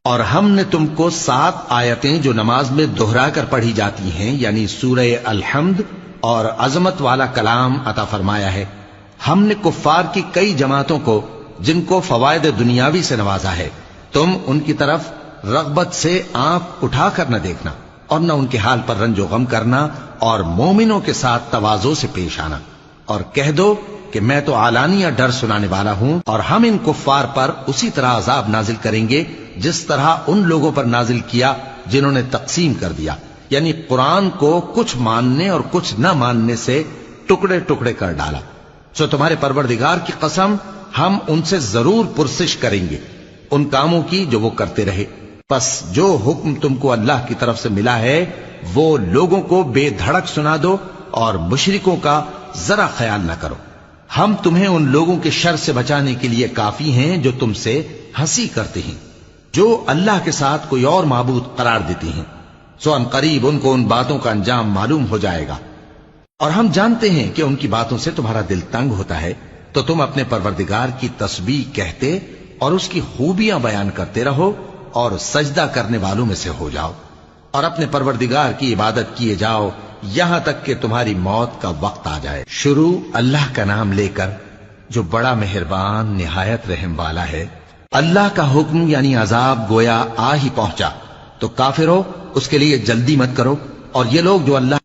اور ہم نے تم کو 7 آیتیں جو نماز میں دہرا کر پڑھی جاتی ہیں یعنی سورہ الحمد اور عظمت والا کلام عطا فرمایا ہے۔ ہم نے کفار کی کئی جماعتوں کو جن کو فوائد دنیاوی سے نوازا ہے، تم ان کی طرف رغبت سے آنکھ اٹھا کر نہ دیکھنا اور نہ ان کے حال پر رنج و غم کرنا، اور مومنوں کے ساتھ تواضع سے پیش آنا، اور کہہ دو کہ میں تو اعلانیہ ڈر سنانے والا ہوں، اور ہم ان کفار پر اسی طرح عذاب نازل کریں گے جس طرح ان لوگوں پر نازل کیا جنہوں نے تقسیم کر دیا، یعنی قرآن کو کچھ ماننے اور کچھ نہ ماننے سے ٹکڑے ٹکڑے کر ڈالا۔ سو تمہارے پروردگار کی قسم ہم ان سے ضرور پرسش کریں گے ان کاموں کی جو وہ کرتے رہے۔ پس جو حکم تم کو اللہ کی طرف سے ملا ہے وہ لوگوں کو بے دھڑک سنا دو، اور مشرکوں کا ذرا خیال نہ کرو۔ ہم تمہیں ان لوگوں کے شر سے بچانے کے لیے کافی ہیں جو تم سے ہنسی کرتے ہیں، جو اللہ کے ساتھ کوئی اور معبود قرار دیتے ہیں۔ سو ان قریب ان کو ان باتوں کا انجام معلوم ہو جائے گا، اور ہم جانتے ہیں کہ ان کی باتوں سے تمہارا دل تنگ ہوتا ہے، تو تم اپنے پروردگار کی تسبیح کہتے اور اس کی خوبیاں بیان کرتے رہو، اور سجدہ کرنے والوں میں سے ہو جاؤ، اور اپنے پروردگار کی عبادت کیے جاؤ یہاں تک کہ تمہاری موت کا وقت آ جائے۔ شروع اللہ کا نام لے کر جو بڑا مہربان نہایت رحم والا ہے۔ اللہ کا حکم یعنی عذاب گویا آ ہی پہنچا، تو کافرو اس کے لیے جلدی مت کرو، اور یہ لوگ جو اللہ